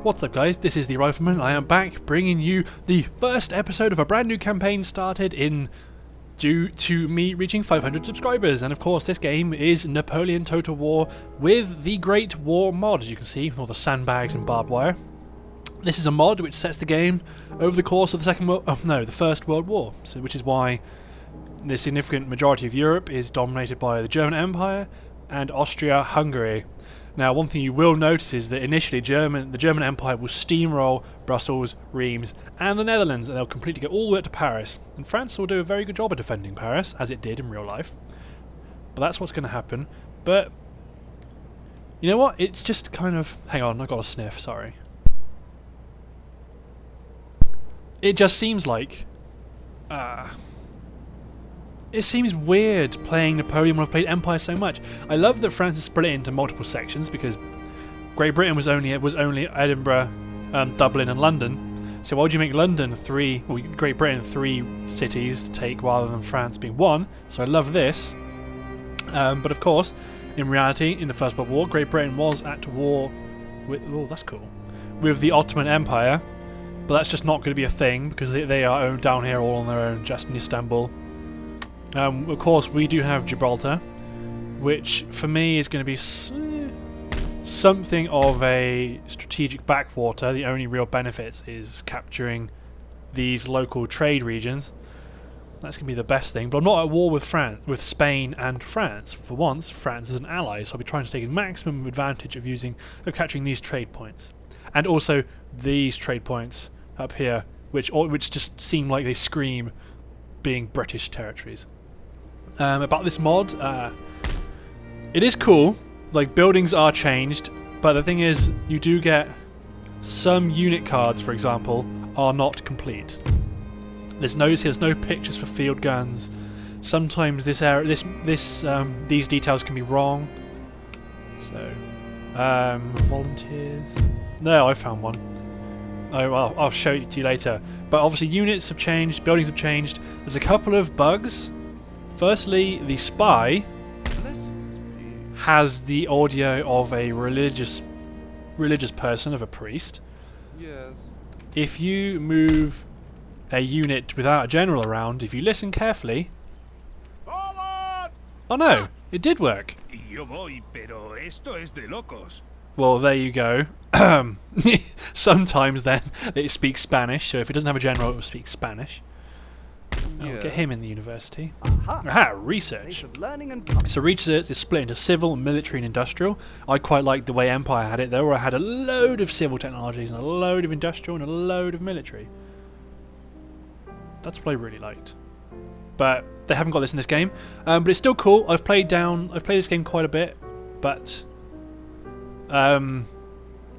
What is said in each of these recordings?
What's up guys, this is the Rifleman. I am back bringing you the first episode of a brand new campaign started in due to me reaching 500 subscribers, and of course this game is Napoleon Total War with the Great War mod, as you can see, with all the sandbags and barbed wire. This is a mod which sets the game over the course of the First World War, so which is why the significant majority of Europe is dominated by the German Empire and Austria-Hungary. Now, one thing you will notice is that initially the German Empire will steamroll Brussels, Reims, and the Netherlands, and they'll completely get all the way up to Paris. And France will do a very good job of defending Paris, as it did in real life. But that's what's going to happen. But, you know what? It's just kind of... Hang on, I got a sniff, sorry. It just seems like... It seems weird playing Napoleon when I've played Empire so much. I love that France is split into multiple sections because Great Britain was only Edinburgh, Dublin and London. So why would you make London Great Britain 3 cities to take rather than France being 1? So I love this. But of course, in reality, in the First World War, Great Britain was at war with, that's cool, with the Ottoman Empire. But that's just not going to be a thing because they are owned down here all on their own, just in Istanbul. Of course, we do have Gibraltar, which for me is going to be something of a strategic backwater. The only real benefits is capturing these local trade regions. That's going to be the best thing. But I'm not at war with Spain and France. For once, France is an ally, so I'll be trying to take maximum advantage of capturing these trade points, and also these trade points up here, which just seem like they scream being British territories. About this mod, it is cool. Like, buildings are changed, but the thing is, you do get some unit cards, for example, are not complete. There's no pictures for field guns. Sometimes these details can be wrong. So, volunteers. No, I found one. Oh well, I'll show it to you later. But obviously, units have changed, buildings have changed. There's a couple of bugs. Firstly, the spy has the audio of a religious person, of a priest. Yes. If you move a unit without a general around, if you listen carefully... Oh no, it did work. Well, there you go. Sometimes then it speaks Spanish, so if it doesn't have a general, it will speak Spanish. I'll get him in the university. Aha, research. So research is split into civil, military and industrial. I quite like the way Empire had it there, where I had a load of civil technologies and a load of industrial and a load of military. That's what I really liked. But they haven't got this in this game. But it's still cool. I've played this game quite a bit, but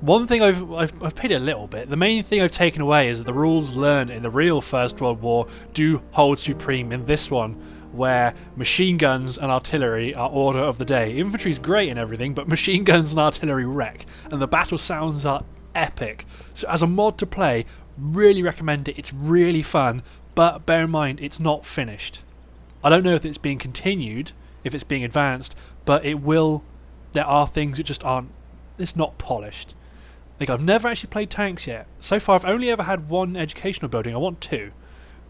one thing I've played it a little bit. The main thing I've taken away is that the rules learned in the real First World War do hold supreme in this one, where machine guns and artillery are order of the day. Infantry's great and everything, but machine guns and artillery wreck, and the battle sounds are epic. So as a mod to play, really recommend it. It's really fun, but bear in mind it's not finished. I don't know if it's being continued, if it's being advanced, but it will. There are things that just aren't. It's not polished. Like, I've never actually played tanks yet. So far, I've only ever had one educational building. I want 2.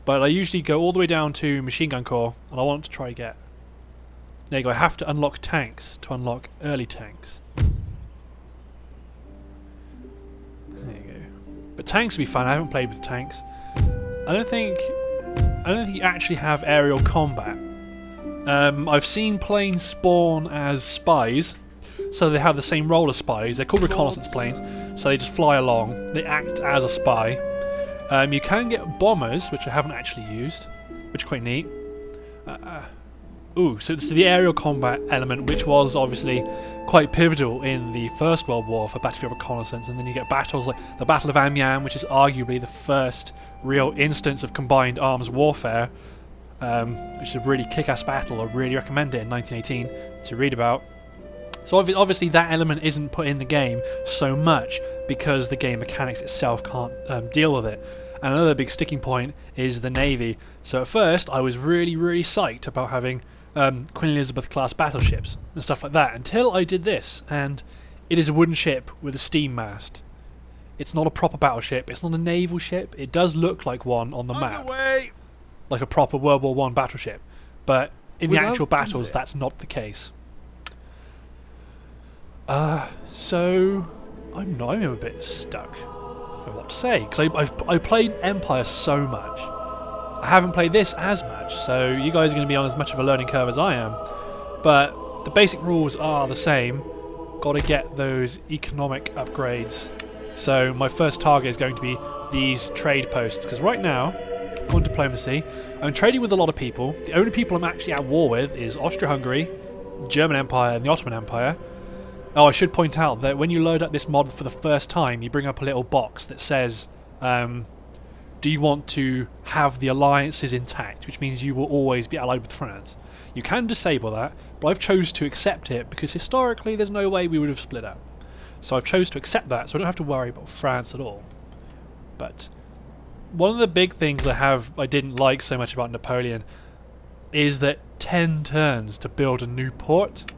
But I usually go all the way down to Machine Gun Corps, and I want to try get... There you go, I have to unlock tanks to unlock early tanks. There you go. But tanks would be fun. I haven't played with tanks. I don't think you actually have aerial combat. I've seen planes spawn as spies, so they have the same role as spies. They're called reconnaissance planes, so they just fly along. They act as a spy. You can get bombers, which I haven't actually used, which are quite neat. So the aerial combat element, which was obviously quite pivotal in the First World War for battlefield reconnaissance, and then you get battles like the Battle of Amiens, which is arguably the first real instance of combined arms warfare, which is a really kick-ass battle. I really recommend it in 1918 to read about. So obviously that element isn't put in the game so much because the game mechanics itself can't deal with it. And another big sticking point is the Navy. So at first I was really, really psyched about having Queen Elizabeth class battleships and stuff like that until I did this, and it is a wooden ship with a steam mast. It's not a proper battleship. It's not a naval ship. It does look like one on the map, like a proper World War One battleship. But in the actual battles, that's not the case. So I'm a bit stuck with what to say, because I played Empire so much. I haven't played this as much, so you guys are going to be on as much of a learning curve as I am. But the basic rules are the same. Got to get those economic upgrades. So my first target is going to be these trade posts, because right now, on diplomacy, I'm trading with a lot of people. The only people I'm actually at war with is Austria-Hungary, German Empire, and the Ottoman Empire. Oh, I should point out that when you load up this mod for the first time, you bring up a little box that says, do you want to have the alliances intact, which means you will always be allied with France. You can disable that, but I've chose to accept it because historically there's no way we would have split up. So I've chose to accept that, so I don't have to worry about France at all. But one of the big things I didn't like so much about Napoleon is that 10 turns to build a new port,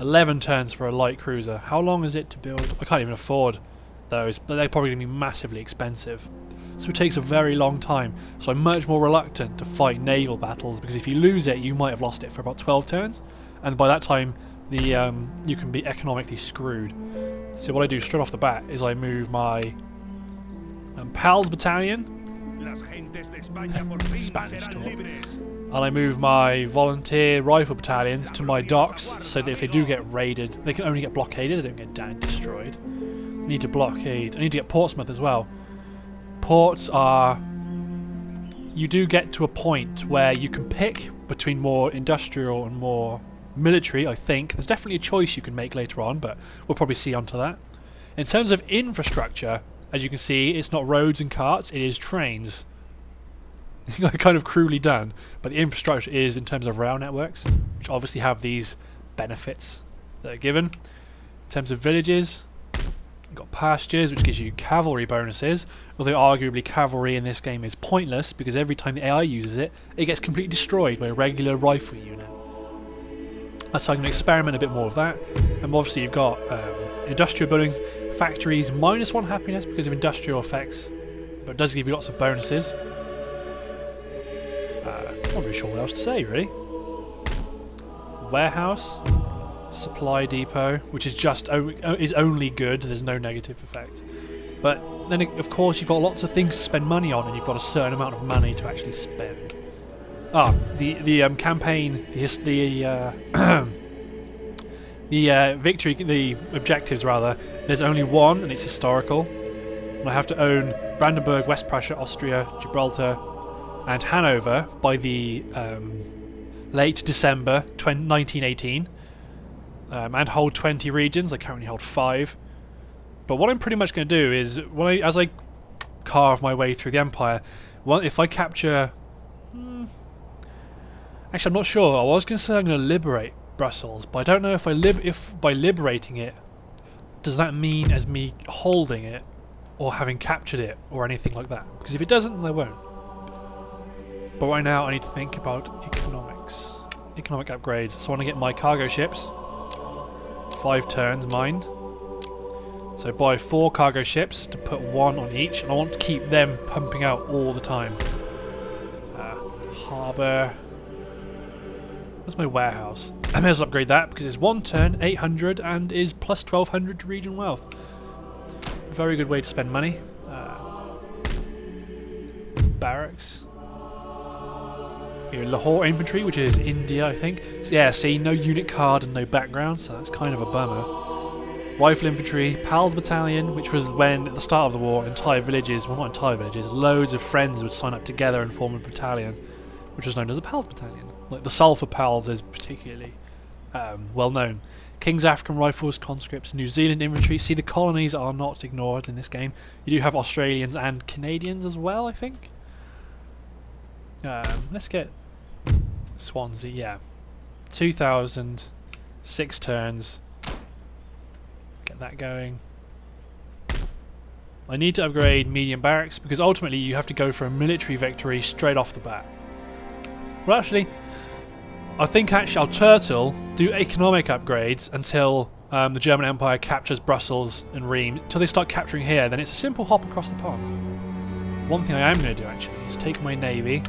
11 turns for a light cruiser. How long is it to build? I can't even afford those, but they're probably going to be massively expensive. So it takes a very long time. So I'm much more reluctant to fight naval battles, because if you lose it, you might have lost it for about 12 turns, and by that time, you can be economically screwed. So what I do straight off the bat is I move my PALS battalion, Spanish talk, and I move my volunteer rifle battalions to my docks, so that if they do get raided, they can only get blockaded, they don't get destroyed. I need to get Portsmouth as well. Ports are... You do get to a point where you can pick between more industrial and more military, I think. There's definitely a choice you can make later on, but we'll probably see onto that. In terms of infrastructure, as you can see, it's not roads and carts, it is trains. Kind of cruelly done, but the infrastructure is in terms of rail networks, which obviously have these benefits that are given. In terms of villages, you've got pastures, which gives you cavalry bonuses, although arguably cavalry in this game is pointless, because every time the AI uses it, it gets completely destroyed by a regular rifle unit. So I'm going to experiment a bit more with that. And obviously you've got industrial buildings, factories, -1 happiness because of industrial effects, but it does give you lots of bonuses. Not really sure what else to say, really. Warehouse, supply depot, which is is only good. There's no negative effects. But then, of course, you've got lots of things to spend money on, and you've got a certain amount of money to actually spend. The campaign, the objectives rather. There's only one, and it's historical. And I have to own Brandenburg, West Prussia, Austria, Gibraltar, and Hanover by the late December 1918, and hold 20 regions. I currently hold 5. But what I'm pretty much going to do is, as I carve my way through the Empire, if I capture... Actually, I'm not sure. I was going to say I'm going to liberate Brussels, but I don't know if by liberating it, does that mean as me holding it, or having captured it, or anything like that? Because if it doesn't, then I won't. But right now I need to think about economics. Economic upgrades. So I want to get my cargo ships. 5 turns, mind. So buy 4 cargo ships to put 1 on each, and I want to keep them pumping out all the time. Harbour. Where's my warehouse? I may as well upgrade that because it's 1 turn, 800, and is plus 1200 to region wealth. Very good way to spend money. Barracks. Here, Lahore infantry, which is India, I think. So yeah, see, no unit card and no background, so that's kind of a bummer. Rifle infantry, PALS battalion, which was when, at the start of the war, entire villages, well not entire villages, loads of friends would sign up together and form a battalion, which was known as a PALS battalion. Like the Sulphur PALS is particularly well known. King's African Rifles, conscripts, New Zealand infantry. See, the colonies are not ignored in this game. You do have Australians and Canadians as well, I think. Let's get Swansea, yeah. 2,000, 6 turns. Get that going. I need to upgrade medium barracks because ultimately you have to go for a military victory straight off the bat. Well, actually, I think I'll turtle, do economic upgrades until the German Empire captures Brussels and Rheims, until they start capturing here, then it's a simple hop across the pond. One thing I am going to do actually is take my navy.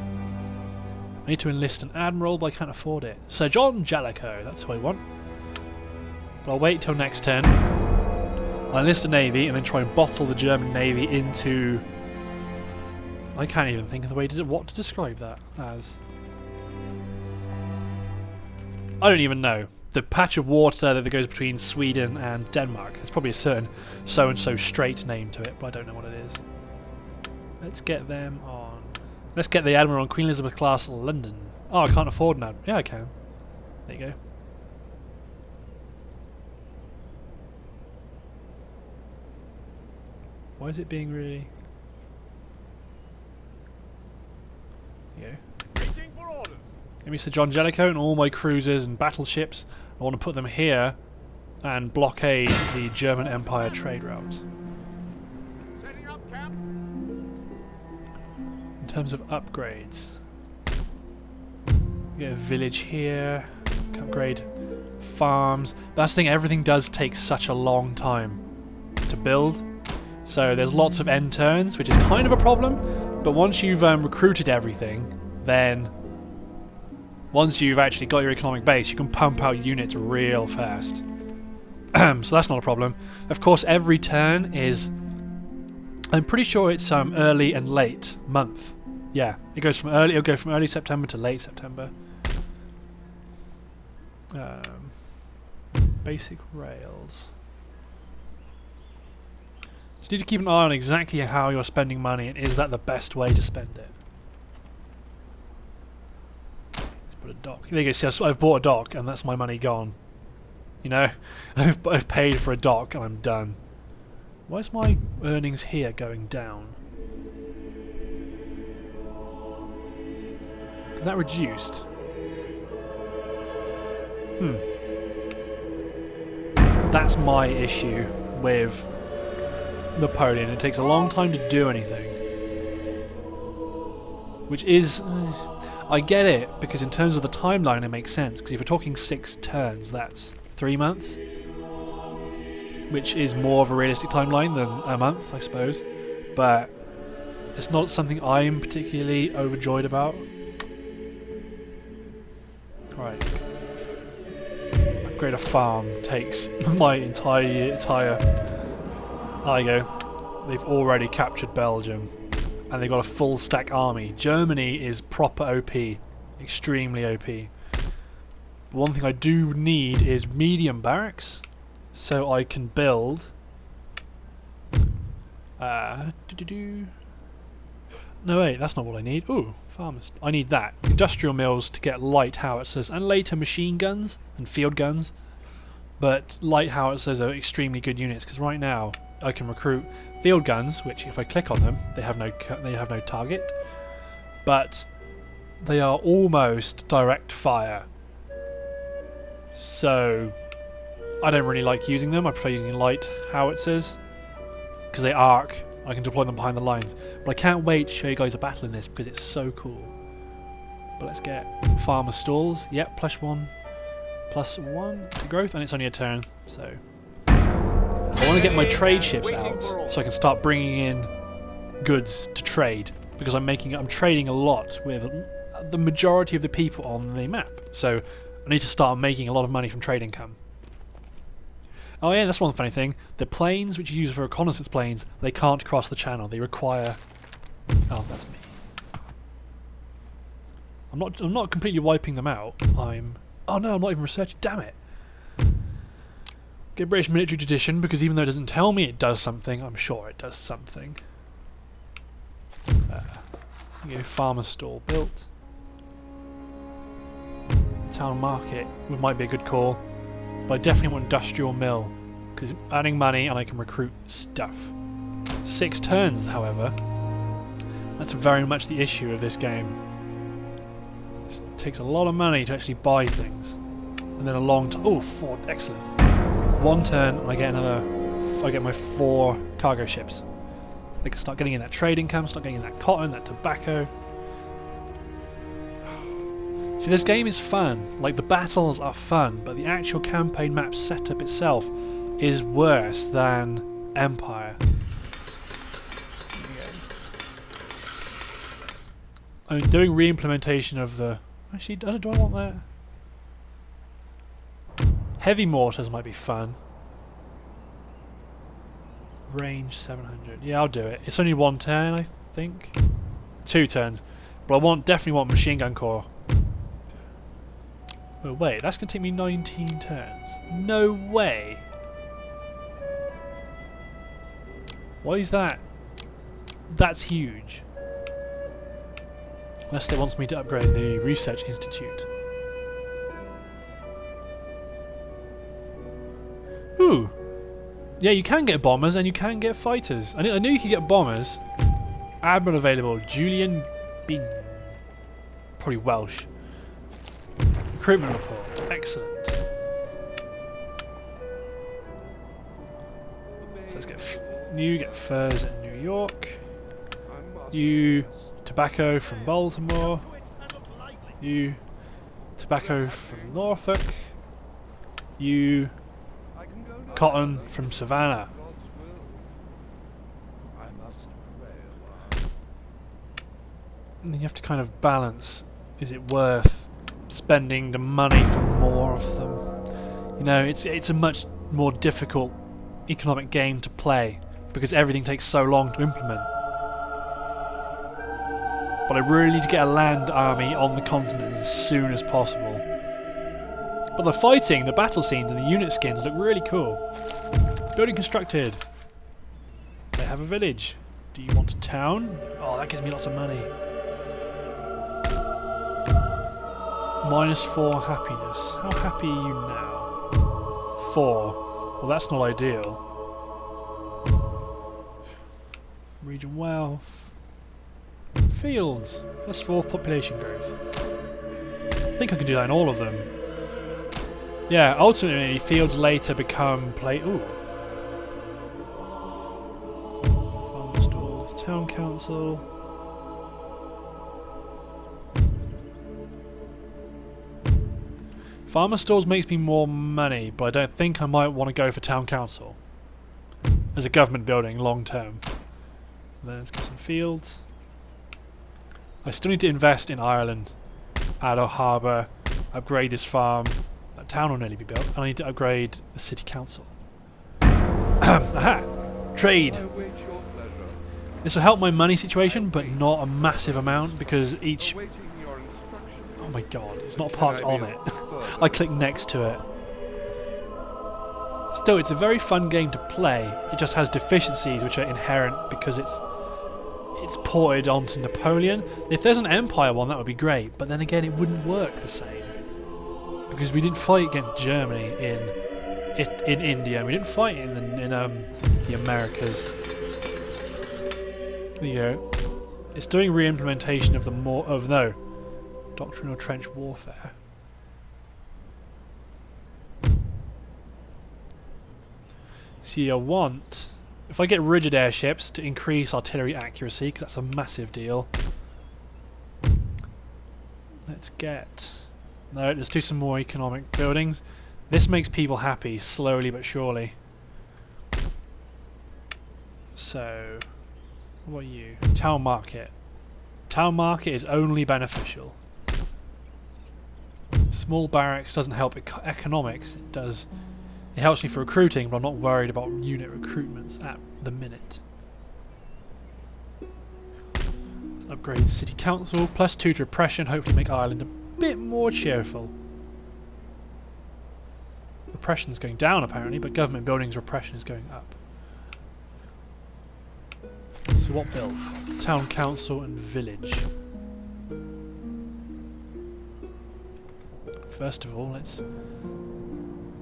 I need to enlist an admiral, but I can't afford it. Sir John Jellicoe, that's who I want. But I'll wait till next turn. I'll enlist a navy and then try and bottle the German navy into... I can't even think of the way to what to describe that as. I don't even know. The patch of water that goes between Sweden and Denmark. There's probably a certain so-and-so straight name to it, but I don't know what it is. Let's get them on. Let's get the Admiral on Queen Elizabeth class London. Oh, I can't afford an Admiral. Yeah, I can. There you go. Why is it being really... There you go. Waiting for orders. Give me Sir John Jellicoe and all my cruisers and battleships. I want to put them here and blockade the German Empire trade routes. Setting up camp. In terms of upgrades, get a village here, can upgrade farms. That's the thing, everything does take such a long time to build. So there's lots of end turns, which is kind of a problem. But once you've recruited everything, then once you've actually got your economic base, you can pump out units real fast. So that's not a problem. Of course, every turn is... I'm pretty sure it's early and late month. Yeah, it goes from early. It'll go from early September to late September. Basic rails. Just need to keep an eye on exactly how you're spending money, and is that the best way to spend it? Put a dock. There you go. See, I've bought a dock, and that's my money gone. You know, I've paid for a dock, and I'm done. Why is my earnings here going down? Is that reduced? That's my issue with Napoleon. It takes a long time to do anything. Which is... I get it, because in terms of the timeline it makes sense, because if you're talking 6 turns, that's 3 months, which is more of a realistic timeline than a month, I suppose, but it's not something I'm particularly overjoyed about. Right. Upgrade a farm takes my entire... There you go. They've already captured Belgium. And they've got a full stack army. Germany is proper OP. Extremely OP. One thing I do need is medium barracks. So I can build... No wait, that's not what I need. Ooh, farmers. I need that. Industrial mills to get light howitzers and later machine guns and field guns. But light howitzers are extremely good units because right now I can recruit field guns, which if I click on them, they have no target, but they are almost direct fire. So I don't really like using them. I prefer using light howitzers because they arc. I can deploy them behind the lines. But I can't wait to show you guys a battle in this because it's so cool. But let's get farmer stalls. Yep, +1 to growth, and it's only a turn, so. I want to get my trade ships out so I can start bringing in goods to trade, because I'm trading a lot with the majority of the people on the map, so I need to start making a lot of money from trade income. Oh yeah, that's one funny thing. The planes which you use for reconnaissance planes, they can't cross the channel. They require... Oh, that's me. I'm not completely wiping them out. Oh no, I'm not even researching. Damn it. Get British military tradition, because even though it doesn't tell me it does something, I'm sure it does something. Farmer stall built. Town market might be a good call, but I definitely want industrial mill because it's earning money and I can recruit stuff. 6 turns, however, that's very much the issue of this game. It takes a lot of money to actually buy things, and then a long time. Oh, 4, excellent. 1 turn, and I get I get my 4 cargo ships. They can start getting in that trade income, start getting in that cotton, that tobacco. See, this game is fun. Like, the battles are fun, but the actual campaign map setup itself is worse than Empire. I mean, doing re-implementation of the... Actually, do I want that? Heavy mortars might be fun. Range 700. Yeah, I'll do it. It's only 1 turn, I think. 2 turns. But I definitely want machine gun core. Oh wait, that's going to take me 19 turns. No way! Why is that? That's huge. Unless it wants me to upgrade the Research Institute. Ooh! Yeah, you can get bombers and you can get fighters. I knew you could get bombers. Admiral available. Julian Bean. Probably Welsh. Recruitment report. Excellent. So let's get you get furs in New York. You tobacco from Baltimore. You tobacco from Norfolk. You cotton from Savannah. And then you have to kind of balance, is it worth spending the money for more of them? You know, it's a much more difficult economic game to play because everything takes so long to implement. But I really need to get a land army on the continent as soon as possible. But the fighting, the battle scenes and the unit skins look really cool. Building constructed. They have a village. Do you want a town? Oh, that gives me lots of money. -4 happiness. How happy are you now? 4. Well, that's not ideal. Region wealth. Fields. +4 population growth. I think I can do that in all of them. Yeah, ultimately, fields later become Ooh. Farm stalls, town council. Farmer stalls makes me more money, but I don't think I might want to go for town council as a government building long term. Then let's get some fields. I still need to invest in Ireland, add a harbour, upgrade this farm. That town will nearly be built. And I need to upgrade the city council. Aha! Trade. This will help my money situation, but not a massive amount because each. Oh my god! It's not parked on it. I click next to it. Still, it's a very fun game to play. It just has deficiencies which are inherent because it's ported onto Napoleon. If there's an Empire one, that would be great. But then again, it wouldn't work the same because we didn't fight against Germany in India. We didn't fight in the Americas. There you go. It's doing re-implementation of the doctrinal trench warfare. See, I want, if I get rigid airships to increase artillery accuracy, because that's a massive deal. Let's do some more economic buildings. This makes people happy, slowly but surely. So, what are you? Town market. Town market is only beneficial. Small barracks doesn't help economics. It helps me for recruiting, but I'm not worried about unit recruitments at the minute. Let's upgrade the city council. +2 to repression. Hopefully make Ireland a bit more cheerful. Repression's going down apparently, but government buildings repression is going up. So what build? Town council and village. First of all, let's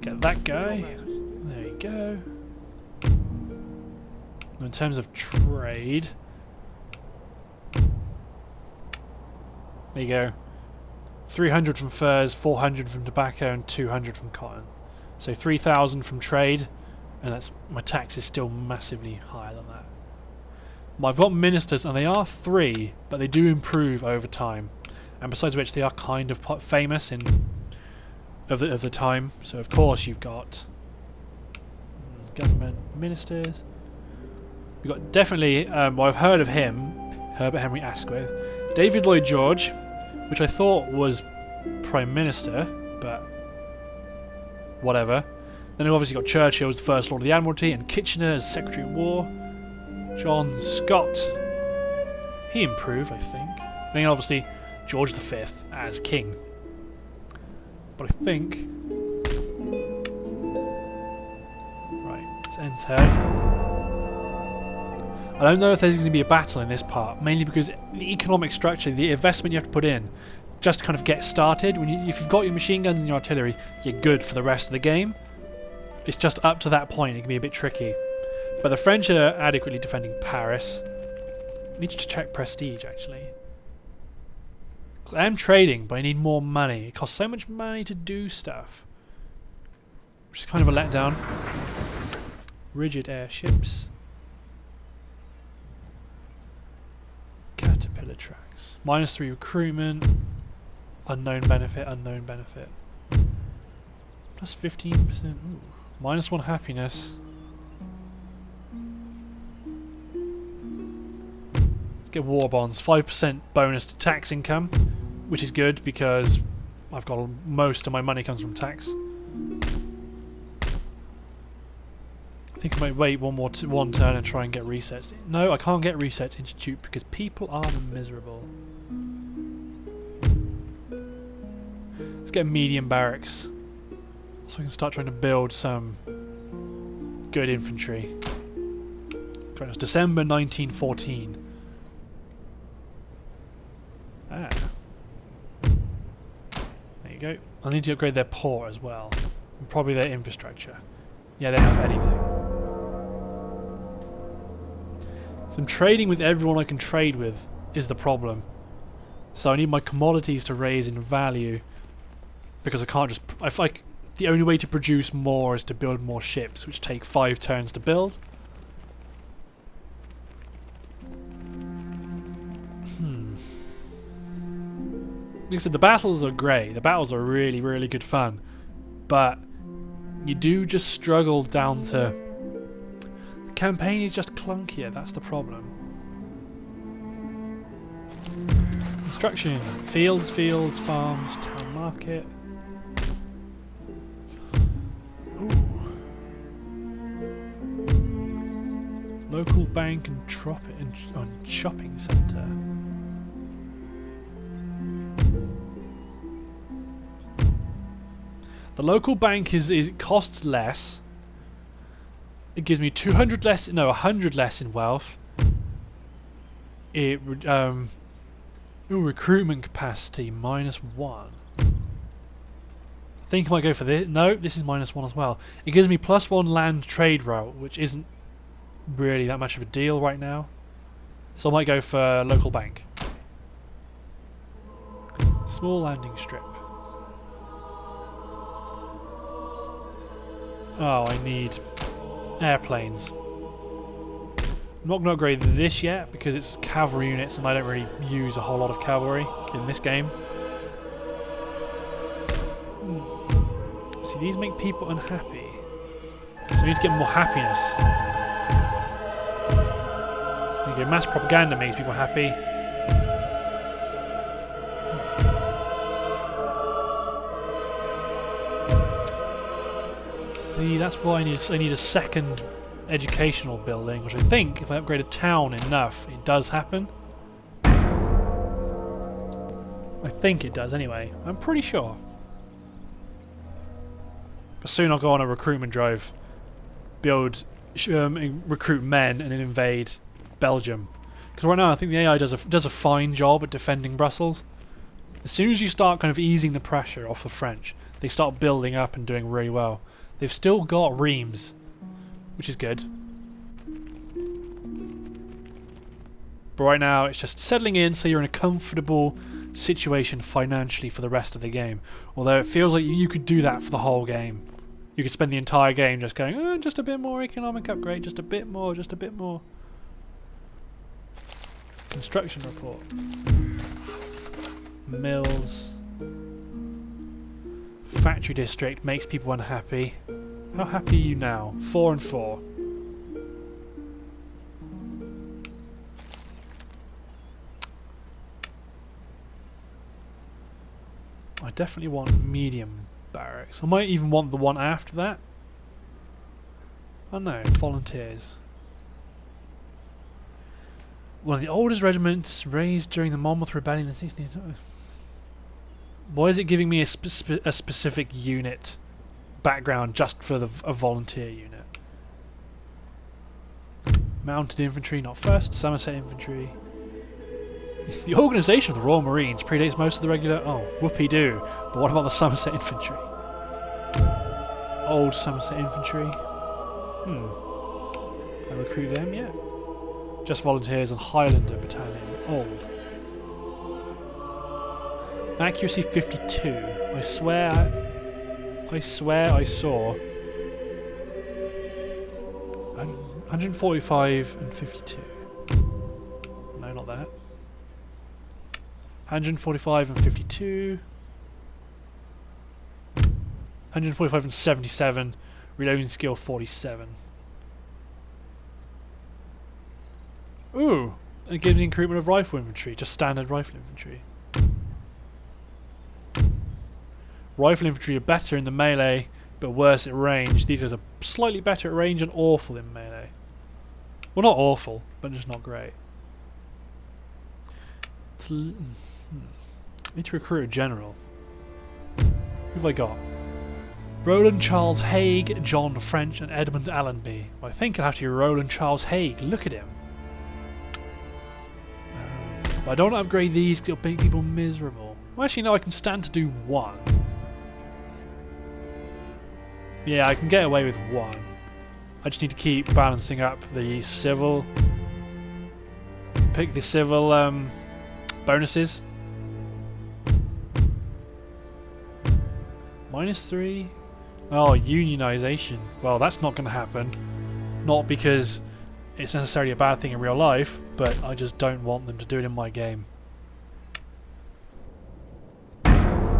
get that guy. There you go. In terms of trade, there you go. 300 from furs, 400 from tobacco, and 200 from cotton. So 3,000 from trade, and my tax is still massively higher than that. I've got ministers, and they are 3, but they do improve over time. and besides which they are kind of famous of the time. So of course you've got government ministers. We've got definitely, well, I've heard of him, Herbert Henry Asquith, David Lloyd George, which I thought was Prime Minister, but whatever. Then we've obviously got Churchill as the First Lord of the Admiralty, and Kitchener as Secretary of War. John Scott, he improved, I think. And then obviously George V as King. But I think... Right, let's enter. I don't know if there's going to be a battle in this part, mainly because the economic structure, the investment you have to put in, just to kind of get started. If you've got your machine guns and your artillery, you're good for the rest of the game. It's just up to that point, it can be a bit tricky. But the French are adequately defending Paris. I need to check prestige, actually. I am trading, but I need more money. It costs so much money to do stuff. Which is kind of a letdown. Rigid airships. Caterpillar tracks. -3 recruitment. Unknown benefit, unknown benefit. Plus 15%. Ooh. -1 happiness. Let's get war bonds. 5% bonus to tax income, which is good because I've got most of my money comes from tax. I think I might wait one turn and try and get resets. No, I can't get resets institute because people are miserable. Let's get medium barracks so I can start trying to build some good infantry. It's December 1914. Ah. There you go. I need to upgrade their port as well. And probably their infrastructure. Yeah, they don't have anything. So I'm trading with everyone I can trade with is the problem. So I need my commodities to raise in value because I can't just... the only way to produce more is to build more ships, which take 5 turns to build. Like I said, the battles are great. The battles are really, really good fun. But you do just struggle down to... The campaign is just clunkier, that's the problem. Construction. Fields, farms, town market. Ooh. Local bank and shopping centre. The local bank it costs less. It gives me 200 less, no, 100 less in wealth. It recruitment capacity -1. I think I might go for this. No, this is -1 as well. It gives me +1 land trade route, which isn't really that much of a deal right now. So I might go for local bank. Small landing strip. Oh, I need airplanes. I'm not going to upgrade this yet because it's cavalry units and I don't really use a whole lot of cavalry in this game. See, these make people unhappy. So I need to get more happiness. There you go, mass propaganda makes people happy. See, that's why I need a second educational building, which I think if I upgrade a town enough, it does happen. I think it does anyway. I'm pretty sure. But soon I'll go on a recruitment drive, recruit men, and then invade Belgium. Because right now I think the AI does a fine job at defending Brussels. As soon as you start kind of easing the pressure off the French, they start building up and doing really well. They've still got Reims, which is good. But right now it's just settling in so you're in a comfortable situation financially for the rest of the game. Although it feels like you could do that for the whole game. You could spend the entire game just going, oh, just a bit more economic upgrade, just a bit more, just a bit more. Construction report. Mills. Factory district makes people unhappy. How happy are you now? 4 and 4. I definitely want medium barracks. I might even want the one after that. Oh no, volunteers. One of the oldest regiments raised during the Monmouth Rebellion in 16... Why is it giving me a specific unit background just for a volunteer unit? Mounted infantry, not first. Somerset infantry. The organisation of the Royal Marines predates most of the regular... Oh, whoopee-doo. But what about the Somerset infantry? Old Somerset infantry. I recruit them yet? Just volunteers and Highlander battalion. Old. Accuracy 52. I swear I saw 145 and 52. No, not that. 145 and 52. 145 and 77. Reloading skill 47. Ooh! And gives me recruitment of rifle infantry. Just standard rifle infantry. Rifle infantry are better in the melee, but worse at range. These guys are slightly better at range and awful in melee. Well, not awful, but just not great. Need to recruit a general. Who have I got? Roland Charles Haig, John French, and Edmund Allenby. Well, I think I'll have to be Roland Charles Haig. Look at him. But I don't want to upgrade these because it'll make people miserable. Well, actually, no, I can stand to do one. Yeah, I can get away with one. I just need to keep balancing up the civil. Pick the civil bonuses. -3. Oh, unionization. Well, that's not going to happen. Not because it's necessarily a bad thing in real life, but I just don't want them to do it in my game.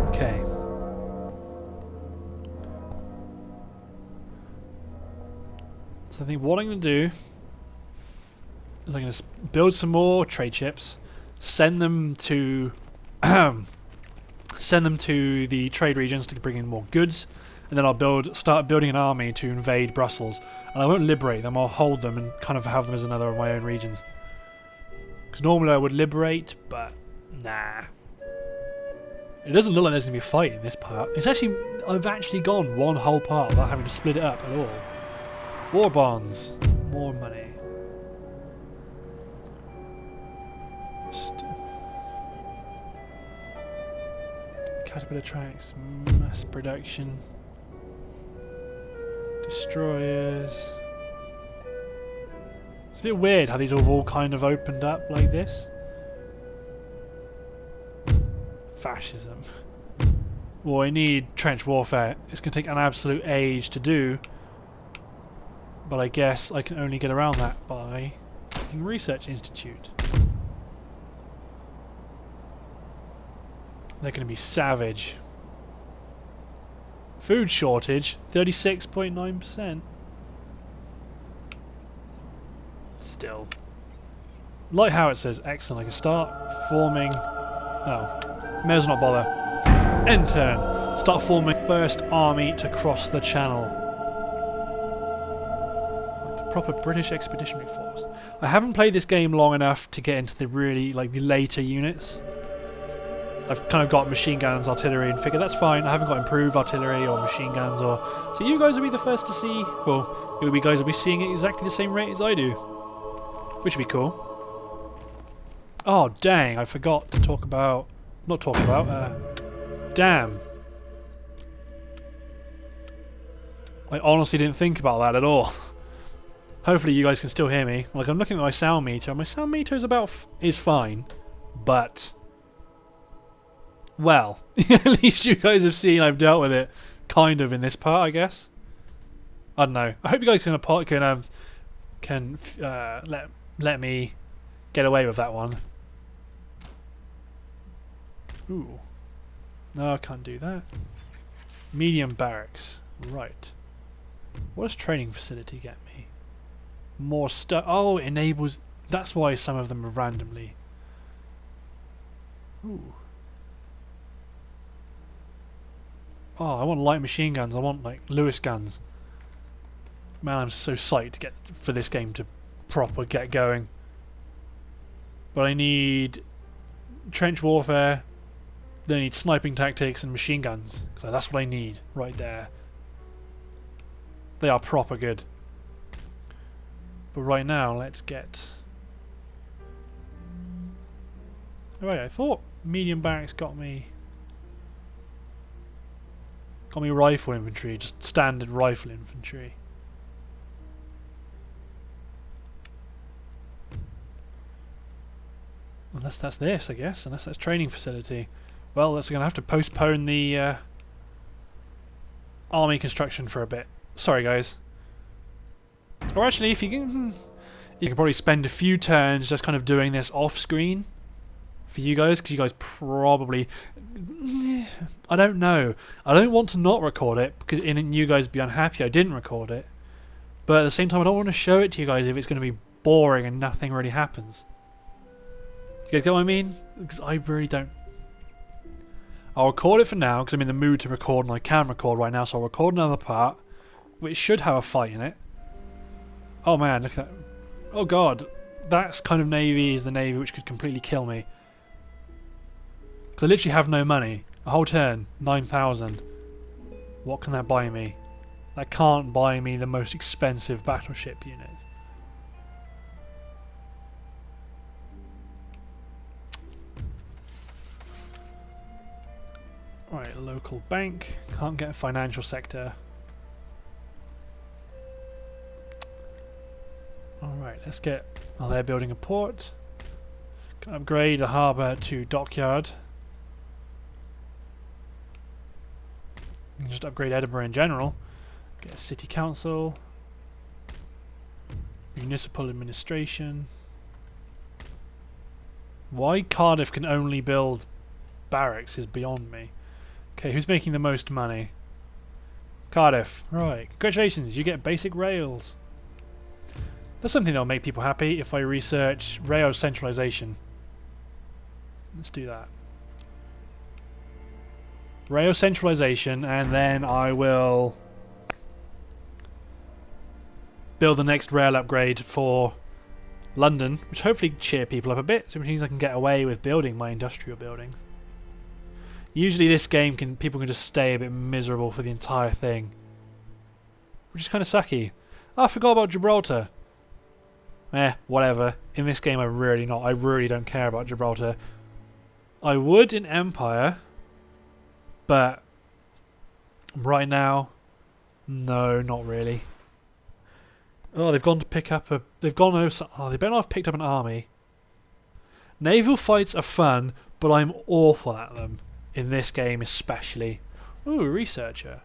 Okay. So I think what I'm going to do is I'm going to build some more trade ships, send them to the trade regions to bring in more goods, and then I'll start building an army to invade Brussels. And I won't liberate them, I'll hold them and kind of have them as another of my own regions. Because normally I would liberate, but nah. It doesn't look like there's going to be a fight in this part. I've actually gone one whole part without having to split it up at all. War bonds. More money. Caterpillar tracks. Mass production. Destroyers. It's a bit weird how these have all kind of opened up like this. Fascism. Well, I need trench warfare. It's going to take an absolute age to do. But I guess I can only get around that by taking Research Institute. They're going to be savage. Food shortage, 36.9%. Still. Like how it says, excellent. I can start forming... Oh, may as well not bother. End turn. Start forming first army to cross the channel. Proper British Expeditionary Force. I haven't played this game long enough to get into the really, the later units. I've kind of got machine guns, artillery, and figure that's fine. I haven't got improved artillery or machine guns, so you guys will be the first to see. Well, you guys will be seeing it exactly the same rate as I do, which would be cool. Oh dang! I forgot to talk about. Damn. I honestly didn't think about that at all. Hopefully you guys can still hear me. Like, I'm looking at my sound meter. My sound meter is fine, but well, at least you guys have seen I've dealt with it kind of in this part, I guess. I don't know. I hope you guys can let me get away with that one. Ooh. No, I can't do that. Medium barracks. Right. What does training facility get me? More stuff. Oh, it enables... That's why some of them are randomly. Ooh. Oh, I want light machine guns. I want, like, Lewis guns. Man, I'm so psyched to get for this game to proper get going. But I need trench warfare. Then I need sniping tactics and machine guns. So that's what I need right there. They are proper good. But right now, let's get... Alright, I thought medium barracks got me rifle infantry, just standard rifle infantry. Unless that's this, I guess. Unless that's training facility. Well, that's going to have to postpone the army construction for a bit. Sorry, guys. Or actually, if you can probably spend a few turns just kind of doing this off-screen for you guys, because you guys probably... I don't know. I don't want to not record it, because you guys would be unhappy I didn't record it. But at the same time, I don't want to show it to you guys if it's going to be boring and nothing really happens. Do you guys get what I mean? Because I really don't. I'll record it for now, because I'm in the mood to record, and I can record right now, so I'll record another part, which should have a fight in it. Oh man, look at that. Oh god. That kind of navy is the navy which could completely kill me. Because I literally have no money. A whole turn, 9,000. What can that buy me? That can't buy me the most expensive battleship units. Right, local bank. Can't get a financial sector. Alright, let's get... Oh, they're building a port. Can upgrade the harbour to dockyard. Just upgrade Edinburgh in general. Get a city council. Municipal administration. Why Cardiff can only build barracks is beyond me. Okay, who's making the most money? Cardiff. Right. Congratulations, you get basic rails. That's something that'll make people happy if I research rail centralisation. Let's do that. Rail centralisation, and then I will build the next rail upgrade for London, which hopefully cheer people up a bit, so which means I can get away with building my industrial buildings. Usually this game people can just stay a bit miserable for the entire thing, which is kind of sucky. Oh, I forgot about Gibraltar. Whatever. In this game I really don't care about Gibraltar. I would in Empire, but right now, no, not really. Oh, they've gone to pick up a... they better not have picked up an army. Naval fights are fun, but I'm awful at them. In this game especially. Ooh, researcher.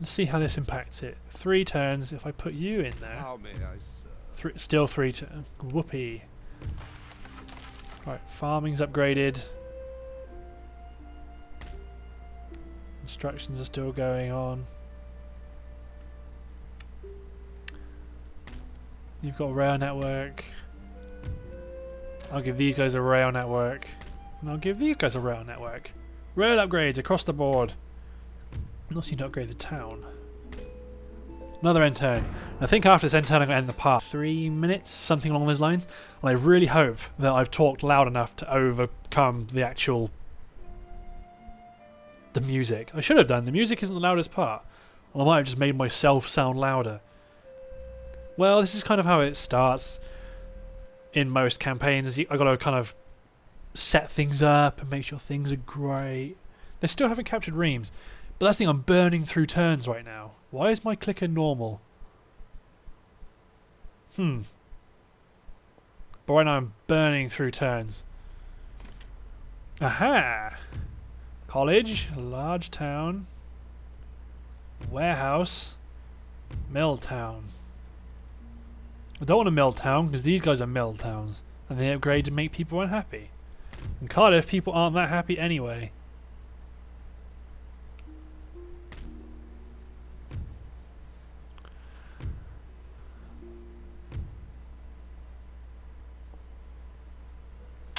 Let's see how this impacts it. 3 turns if I put you in there. How may I serve? Still 3 turns. Whoopee. Right, farming's upgraded. Instructions are still going on. You've got a rail network. I'll give these guys a rail network. And I'll give these guys a rail network. Rail upgrades across the board. I also need to upgrade the town. Another end turn. I think after this end turn I'm going to end the part. 3 minutes, something along those lines. And I really hope that I've talked loud enough to overcome the actual... the music. I should have done. The music isn't the loudest part. Well, I might have just made myself sound louder. Well, this is kind of how it starts in most campaigns. I've got to kind of set things up and make sure things are great. They still haven't captured Reims. But that's the thing, I'm burning through turns right now. Why is my clicker normal? But right now I'm burning through turns. Aha! College, large town, warehouse, mill town. I don't want a mill town because these guys are mill towns and they upgrade to make people unhappy. In Cardiff, people aren't that happy anyway.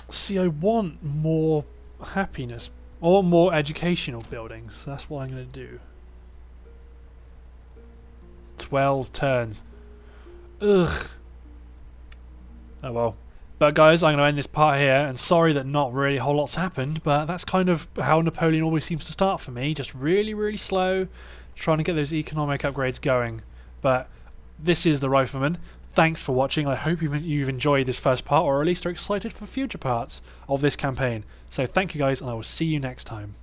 See, I want more happiness or more educational buildings. That's what I'm going to do. 12 turns. Ugh. Oh well. But guys, I'm going to end this part here, and sorry that not really a whole lot's happened, but that's kind of how Napoleon always seems to start for me. Just really, really slow, trying to get those economic upgrades going. But this is The Rifleman. Thanks for watching. I hope you've enjoyed this first part, or at least are excited for future parts of this campaign. So thank you guys, and I will see you next time.